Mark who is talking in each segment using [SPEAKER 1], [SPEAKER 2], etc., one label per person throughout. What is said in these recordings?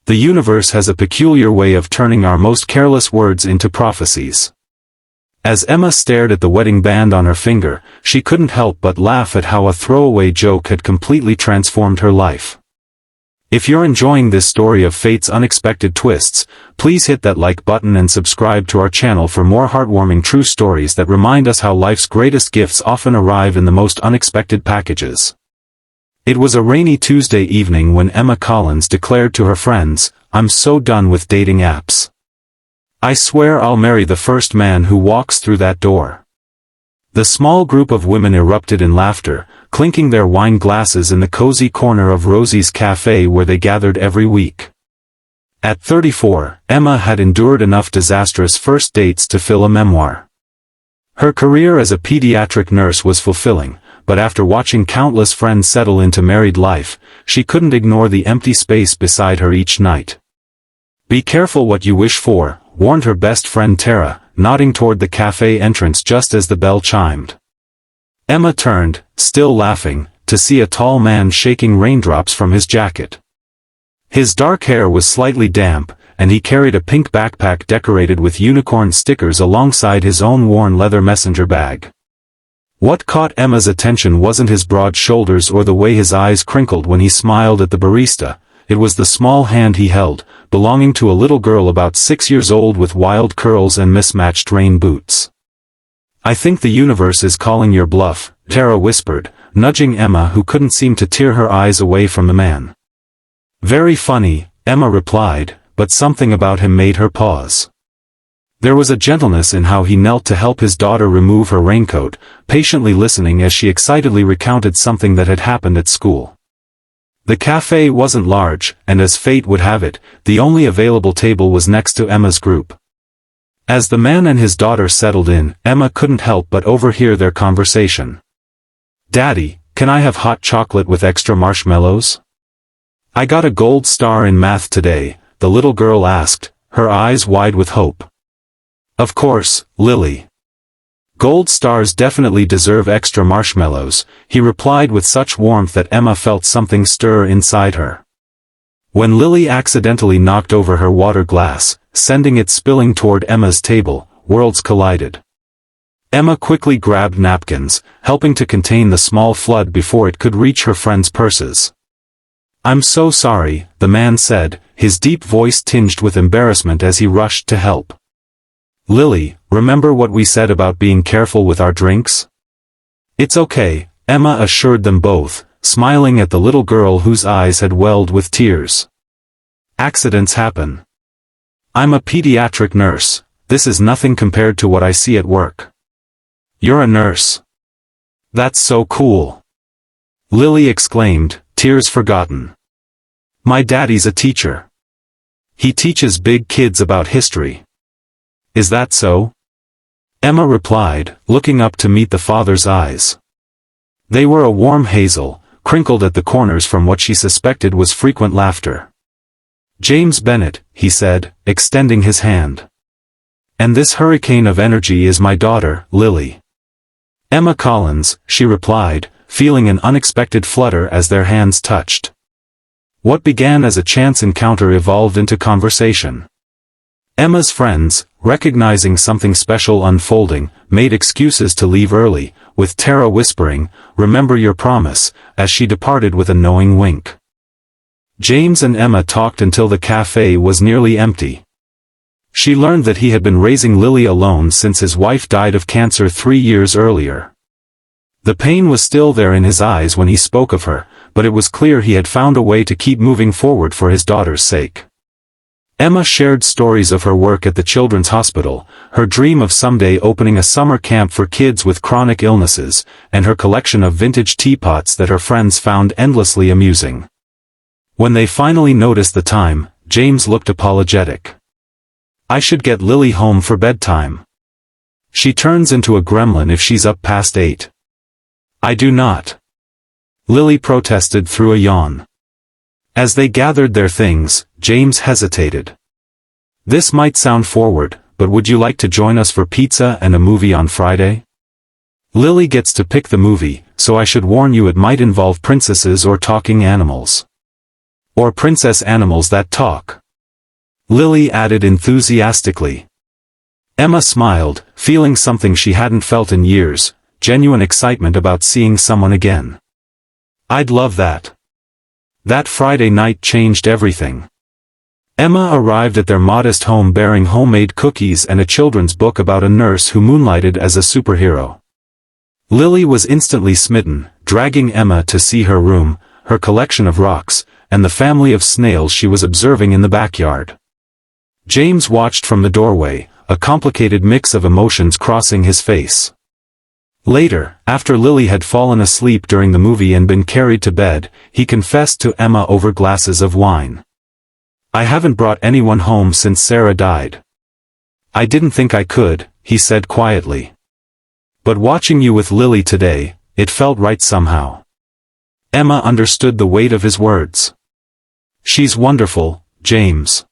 [SPEAKER 1] The universe has a peculiar way of turning our most careless words into prophecies. As Emma stared at the wedding band on her finger, she couldn't help but laugh at how a throwaway joke had completely transformed her life. If you're enjoying this story of fate's unexpected twists, please hit that like button and subscribe to our channel for more heartwarming true stories that remind us how life's greatest gifts often arrive in the most unexpected packages. It was a rainy Tuesday evening when Emma Collins declared to her friends, "I'm so done with dating apps. I swear I'll marry the first man who walks through that door." The small group of women erupted in laughter, clinking their wine glasses in the cozy corner of Rosie's café where they gathered every week. At 34, Emma had endured enough disastrous first dates to fill a memoir. Her career as a pediatric nurse was fulfilling, but after watching countless friends settle into married life, she couldn't ignore the empty space beside her each night. "Be careful what you wish for," warned her best friend Tara, nodding toward the cafe entrance just as the bell chimed. Emma turned, still laughing, to see a tall man shaking raindrops from his jacket. His dark hair was slightly damp, and he carried a pink backpack decorated with unicorn stickers alongside his own worn leather messenger bag. What caught Emma's attention wasn't his broad shoulders or the way his eyes crinkled when he smiled at the barista. It was the small hand he held, belonging to a little girl about 6 years old with wild curls and mismatched rain boots. "I think the universe is calling your bluff," Tara whispered, nudging Emma who couldn't seem to tear her eyes away from the man. "Very funny," Emma replied, but something about him made her pause. There was a gentleness in how he knelt to help his daughter remove her raincoat, patiently listening as she excitedly recounted something that had happened at school. The cafe wasn't large, and as fate would have it, the only available table was next to Emma's group. As the man and his daughter settled in, Emma couldn't help but overhear their conversation. "Daddy, can I have hot chocolate with extra marshmallows?" "I got a gold star in math today," the little girl asked, her eyes wide with hope. "Of course, Lily. Gold stars definitely deserve extra marshmallows," he replied with such warmth that Emma felt something stir inside her. When Lily accidentally knocked over her water glass, sending it spilling toward Emma's table, worlds collided. Emma quickly grabbed napkins, helping to contain the small flood before it could reach her friends' purses. "I'm so sorry," the man said, his deep voice tinged with embarrassment as he rushed to help. "Lily, remember what we said about being careful with our drinks?" "It's okay," Emma assured them both, smiling at the little girl whose eyes had welled with tears. "Accidents happen. I'm a pediatric nurse, this is nothing compared to what I see at work." "You're a nurse? That's so cool!" Lily exclaimed, tears forgotten. "My daddy's a teacher. He teaches big kids about history." "Is that so?" Emma replied, looking up to meet the father's eyes. They were a warm hazel, crinkled at the corners from what she suspected was frequent laughter. "James Bennett," he said, extending his hand. "And this hurricane of energy is my daughter, Lily." "Emma Collins," she replied, feeling an unexpected flutter as their hands touched. What began as a chance encounter evolved into conversation. Emma's friends, recognizing something special unfolding, made excuses to leave early, with Tara whispering, "Remember your promise," as she departed with a knowing wink. James and Emma talked until the cafe was nearly empty. She learned that he had been raising Lily alone since his wife died of cancer 3 years earlier. The pain was still there in his eyes when he spoke of her, but it was clear he had found a way to keep moving forward for his daughter's sake. Emma shared stories of her work at the Children's Hospital, her dream of someday opening a summer camp for kids with chronic illnesses, and her collection of vintage teapots that her friends found endlessly amusing. When they finally noticed the time, James looked apologetic. "I should get Lily home for bedtime. She turns into a gremlin if she's up past 8. "I do not," Lily protested through a yawn. As they gathered their things, James hesitated. "This might sound forward, but would you like to join us for pizza and a movie on Friday? Lily gets to pick the movie, so I should warn you it might involve princesses or talking animals." Or princess animals that talk," Lily added enthusiastically. Emma smiled, feeling something she hadn't felt in years, genuine excitement about seeing someone again. "I'd love that." That Friday night changed everything. Emma arrived at their modest home bearing homemade cookies and a children's book about a nurse who moonlighted as a superhero. Lily was instantly smitten, dragging Emma to see her room, her collection of rocks, and the family of snails she was observing in the backyard. James watched from the doorway, a complicated mix of emotions crossing his face. Later, after Lily had fallen asleep during the movie and been carried to bed, he confessed to Emma over glasses of wine. "I haven't brought anyone home since Sarah died. I didn't think I could," he said quietly. "But watching you with Lily today, it felt right somehow." Emma understood the weight of his words. "She's wonderful, James.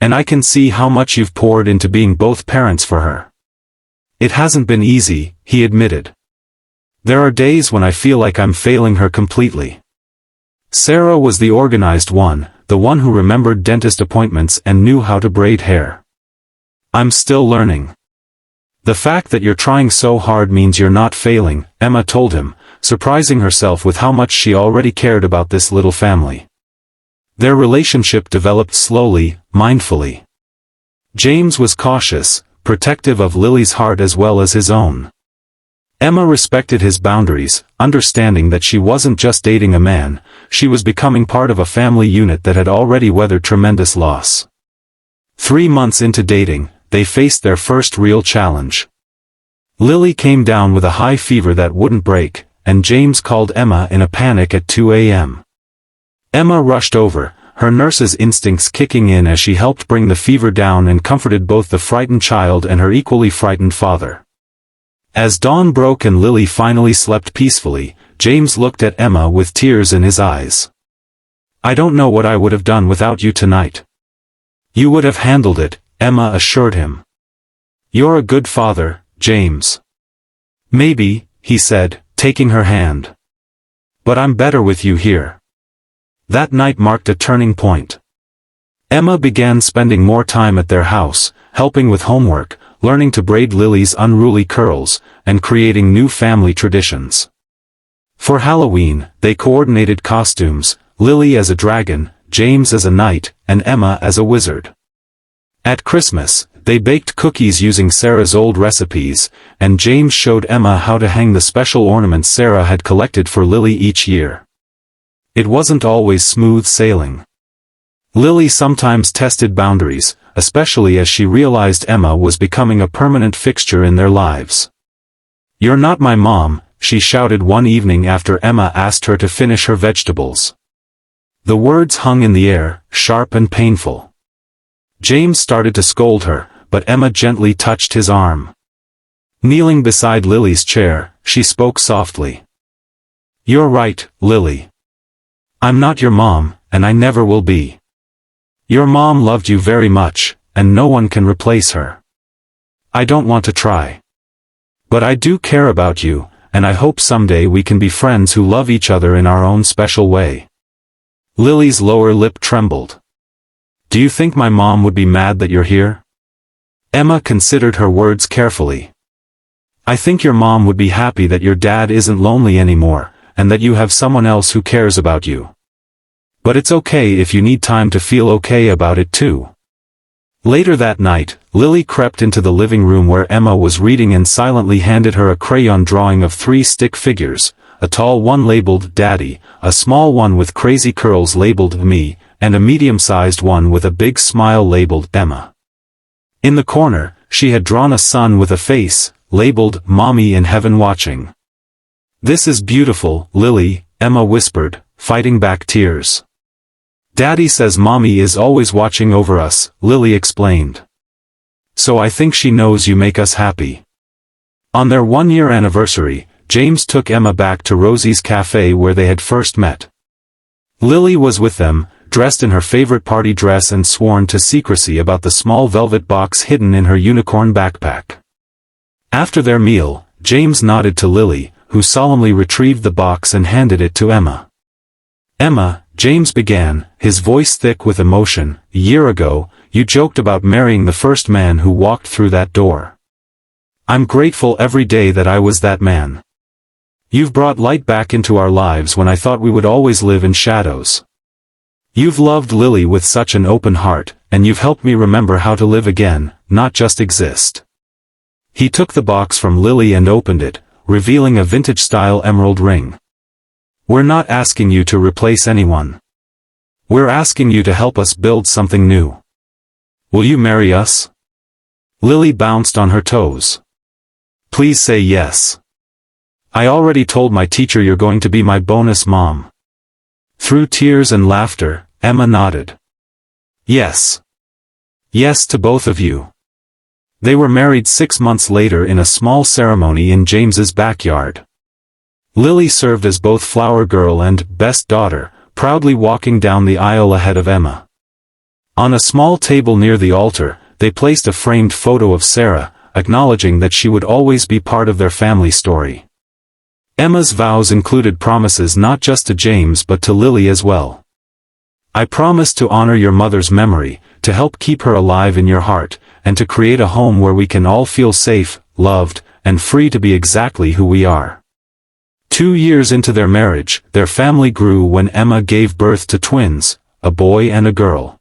[SPEAKER 1] And I can see how much you've poured into being both parents for her." "It hasn't been easy," he admitted. "There are days when I feel like I'm failing her completely." Sarah was the organized one, the one who remembered dentist appointments and knew how to braid hair. "I'm still learning." "The fact that you're trying so hard means you're not failing," Emma told him, surprising herself with how much she already cared about this little family. Their relationship developed slowly, mindfully. James was cautious, protective of Lily's heart as well as his own. Emma respected his boundaries, understanding that she wasn't just dating a man, she was becoming part of a family unit that had already weathered tremendous loss. 3 months into dating, they faced their first real challenge. Lily came down with a high fever that wouldn't break, and James called Emma in a panic at 2 a.m. Emma rushed over, her nurse's instincts kicking in as she helped bring the fever down and comforted both the frightened child and her equally frightened father. As dawn broke and Lily finally slept peacefully, James looked at Emma with tears in his eyes. "I don't know what I would have done without you tonight." "You would have handled it," Emma assured him. "You're a good father, James." "Maybe," he said, taking her hand. "But I'm better with you here." That night marked a turning point. Emma began spending more time at their house, helping with homework, learning to braid Lily's unruly curls, and creating new family traditions. For Halloween, they coordinated costumes, Lily as a dragon, James as a knight, and Emma as a wizard. At Christmas, they baked cookies using Sarah's old recipes, and James showed Emma how to hang the special ornaments Sarah had collected for Lily each year. It wasn't always smooth sailing. Lily sometimes tested boundaries, especially as she realized Emma was becoming a permanent fixture in their lives. "You're not my mom," she shouted one evening after Emma asked her to finish her vegetables. The words hung in the air, sharp and painful. James started to scold her, but Emma gently touched his arm. Kneeling beside Lily's chair, she spoke softly. "You're right, Lily. I'm not your mom, and I never will be. Your mom loved you very much, and no one can replace her. I don't want to try. But I do care about you, and I hope someday we can be friends who love each other in our own special way." Lily's lower lip trembled. "Do you think my mom would be mad that you're here?" Emma considered her words carefully. "I think your mom would be happy that your dad isn't lonely anymore, and that you have someone else who cares about you. But it's okay if you need time to feel okay about it too." Later that night, Lily crept into the living room where Emma was reading and silently handed her a crayon drawing of 3 stick figures, a tall one labeled Daddy, a small one with crazy curls labeled Me, and a medium-sized one with a big smile labeled Emma. In the corner, she had drawn a sun with a face, labeled Mommy in Heaven Watching. "This is beautiful, Lily," Emma whispered, fighting back tears. "Daddy says Mommy is always watching over us," Lily explained. "So I think she knows you make us happy." On their 1-year anniversary, James took Emma back to Rosie's café where they had first met. Lily was with them, dressed in her favorite party dress and sworn to secrecy about the small velvet box hidden in her unicorn backpack. After their meal, James nodded to Lily, who solemnly retrieved the box and handed it to Emma. "Emma, James began, his voice thick with emotion. "A year ago, you joked about marrying the first man who walked through that door. I'm grateful every day that I was that man. You've brought light back into our lives when I thought we would always live in shadows. You've loved Lily with such an open heart, and you've helped me remember how to live again, not just exist." He took the box from Lily and opened it, revealing a vintage-style emerald ring. "We're not asking you to replace anyone. We're asking you to help us build something new. Will you marry us?" Lily bounced on her toes. "Please say yes. I already told my teacher you're going to be my bonus mom." Through tears and laughter, Emma nodded. "Yes. Yes to both of you." They were married 6 months later in a small ceremony in James's backyard. Lily served as both flower girl and best daughter, proudly walking down the aisle ahead of Emma. On a small table near the altar, they placed a framed photo of Sarah, acknowledging that she would always be part of their family story. Emma's vows included promises not just to James but to Lily as well. "I promise to honor your mother's memory, to help keep her alive in your heart, and to create a home where we can all feel safe, loved, and free to be exactly who we are." 2 years into their marriage, their family grew when Emma gave birth to twins, a boy and a girl.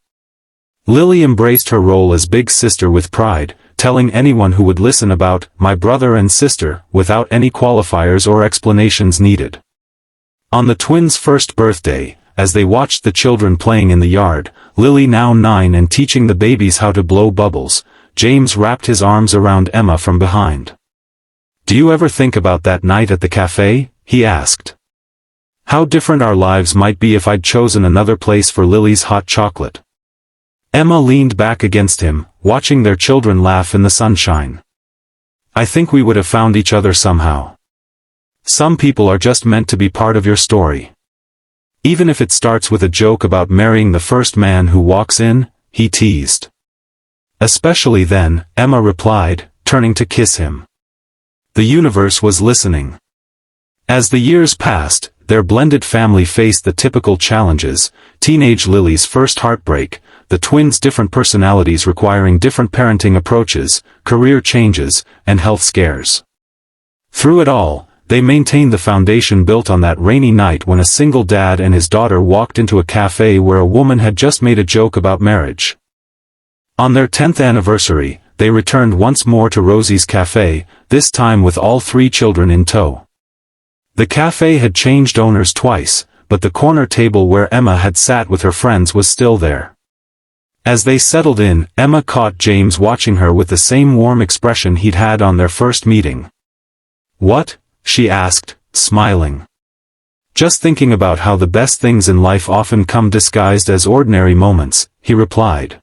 [SPEAKER 1] Lily embraced her role as big sister with pride, telling anyone who would listen about "my brother and sister" without any qualifiers or explanations needed. On the twins' first birthday, as they watched the children playing in the yard, Lily now 9 and teaching the babies how to blow bubbles, James wrapped his arms around Emma from behind. "Do you ever think about that night at the café?" he asked. "How different our lives might be if I'd chosen another place for Lily's hot chocolate." Emma leaned back against him, watching their children laugh in the sunshine. "I think we would have found each other somehow. Some people are just meant to be part of your story. Even if it starts with a joke about marrying the first man who walks in," he teased. "Especially then," Emma replied, turning to kiss him. The universe was listening. As the years passed, their blended family faced the typical challenges: teenage Lily's first heartbreak, the twins' different personalities requiring different parenting approaches, career changes, and health scares. Through it all, they maintained the foundation built on that rainy night when a single dad and his daughter walked into a cafe where a woman had just made a joke about marriage. On their 10th anniversary, they returned once more to Rosie's cafe, this time with all 3 children in tow. The cafe had changed owners twice, but the corner table where Emma had sat with her friends was still there. As they settled in, Emma caught James watching her with the same warm expression he'd had on their first meeting. "What?" she asked, smiling. "Just thinking about how the best things in life often come disguised as ordinary moments," he replied.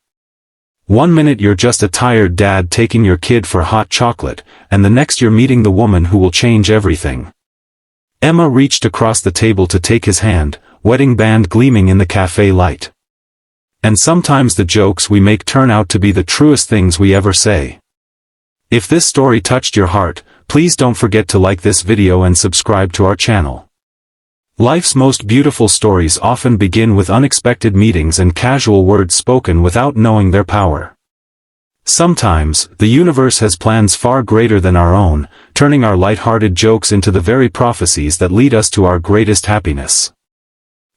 [SPEAKER 1] "One minute you're just a tired dad taking your kid for hot chocolate, and the next you're meeting the woman who will change everything." Emma reached across the table to take his hand, wedding band gleaming in the cafe light. "And sometimes the jokes we make turn out to be the truest things we ever say." If this story touched your heart, please don't forget to like this video and subscribe to our channel. Life's most beautiful stories often begin with unexpected meetings and casual words spoken without knowing their power. Sometimes, the universe has plans far greater than our own, turning our light-hearted jokes into the very prophecies that lead us to our greatest happiness.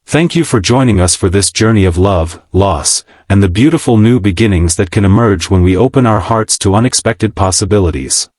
[SPEAKER 1] Thank you for joining us for this journey of love, loss, and the beautiful new beginnings that can emerge when we open our hearts to unexpected possibilities.